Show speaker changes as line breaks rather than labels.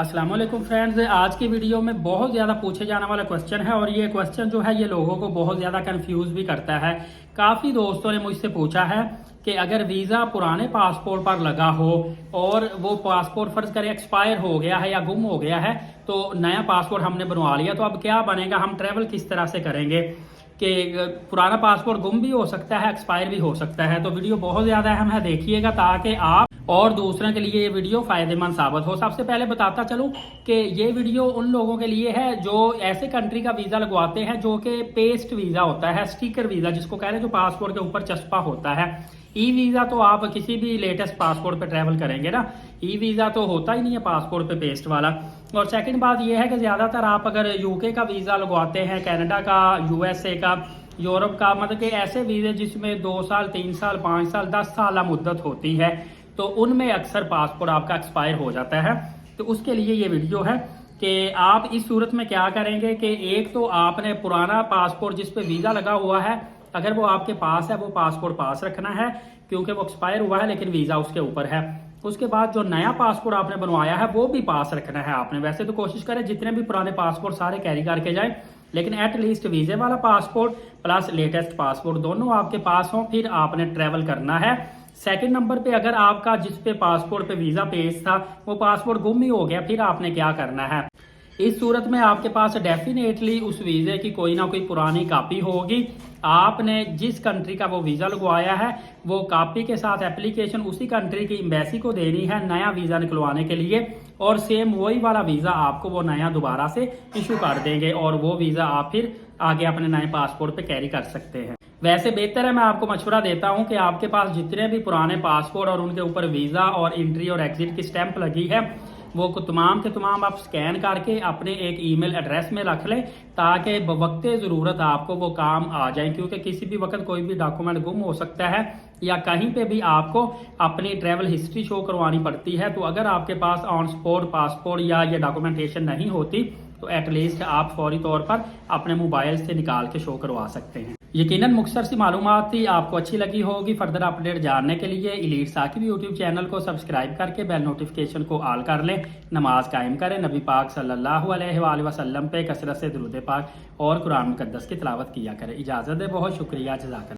अस्सलाम वालेकुम फ्रेंड्स, आज की वीडियो में बहुत ज़्यादा पूछे जाने वाला क्वेश्चन है और ये क्वेश्चन जो है ये लोगों को बहुत ज़्यादा कंफ्यूज भी करता है। काफ़ी दोस्तों ने मुझसे पूछा है कि अगर वीज़ा पुराने पासपोर्ट पर लगा हो और वो पासपोर्ट फर्ज करें एक्सपायर हो गया है या गुम हो गया है, तो नया पासपोर्ट हमने बनवा लिया तो अब क्या बनेगा, हम ट्रेवल किस तरह से करेंगे कि पुराना पासपोर्ट गुम भी हो सकता है, एक्सपायर भी हो सकता है। तो वीडियो बहुत ज़्यादा अहम है, देखिएगा ताकि आप और दूसरों के लिए ये वीडियो फायदेमंद साबित हो। सबसे पहले बताता चलूं कि ये वीडियो उन लोगों के लिए है जो ऐसे कंट्री का वीजा लगवाते हैं जो कि पेस्ट वीजा होता है, स्टिकर वीजा जिसको कह रहे हैं, जो पासपोर्ट के ऊपर चस्पा होता है। ई वीजा तो आप किसी भी लेटेस्ट पासपोर्ट पे ट्रेवल करेंगे ना, ई वीजा तो होता ही नहीं है पासपोर्ट पे पेस्ट वाला। और सेकंड बात यह है कि ज्यादातर आप अगर यूके का वीजा लगवाते हैं, कनाडा का, यूएसए का, यूरोप का, मतलब कि ऐसे वीजे जिसमें 2 साल 3 साल 5 साल 10 साल मुद्दत होती है, तो उनमें अक्सर पासपोर्ट आपका एक्सपायर हो जाता है। तो उसके लिए ये वीडियो है कि आप इस सूरत में क्या करेंगे कि एक तो आपने पुराना पासपोर्ट जिस पे वीजा लगा हुआ है, अगर वो आपके पास है, वो पासपोर्ट पास रखना है क्योंकि वो एक्सपायर हुआ है लेकिन वीजा उसके ऊपर है। उसके बाद जो नया पासपोर्ट आपने बनवाया है वो भी पास रखना है आपने। वैसे तो कोशिश करें जितने भी पुराने पासपोर्ट सारे कैरी करके जाएं, लेकिन एटलीस्ट वीजे वाला पासपोर्ट प्लस लेटेस्ट पासपोर्ट दोनों आपके पास हो, फिर आपने ट्रेवल करना है। सेकंड नंबर पे अगर आपका जिस पे पासपोर्ट पे वीजा पेज था वो पासपोर्ट गुम ही हो गया, फिर आपने क्या करना है। इस सूरत में आपके पास डेफिनेटली उस वीजे की कोई ना कोई पुरानी कॉपी होगी। आपने जिस कंट्री का वो वीजा लगवाया है वो कॉपी के साथ एप्लीकेशन उसी कंट्री की एम्बेसी को देनी है नया वीजा निकलवाने के लिए, और सेम वही वाला वीजा आपको वो नया दोबारा से इशू कर देंगे और वो वीजा आप फिर आगे अपने नए पासपोर्ट पे कैरी कर सकते हैं। वैसे बेहतर है, मैं आपको मशवरा देता हूं कि आपके पास जितने भी पुराने पासपोर्ट और उनके ऊपर वीजा और एंट्री और एग्जिट की स्टैंप लगी है वो तमाम के तमाम आप स्कैन करके अपने एक ईमेल एड्रेस में रख लें ताकि बवक्त ज़रूरत आपको वो काम आ जाए, क्योंकि किसी भी वक्त कोई भी डॉक्यूमेंट गुम हो सकता है या कहीं पे भी आपको अपनी ट्रैवल हिस्ट्री शो करवानी पड़ती है। तो अगर आपके पास ऑन स्पॉट पासपोर्ट या ये डॉक्यूमेंटेशन नहीं होती तो एटलीस्ट आप फौरी तौर पर अपने मोबाइल से निकाल के शो करवा सकते हैं। यकीनन मुख्तसर सी मालूमात थी, आपको अच्छी लगी होगी। फर्दर अपडेट जानने के लिए एलीट साकिब यूट्यूब चैनल को सब्सक्राइब करके बेल नोटिफिकेशन को ऑल कर लें। नमाज कायम करें, नबी पाक सल्लल्लाहु अलैहि वसल्लम पे कसरत से दुरूद पाक और कुरान मुकद्दस की तिलावत किया करें। इजाज़त दे, बहुत शुक्रिया, जज़ाकल्लाह।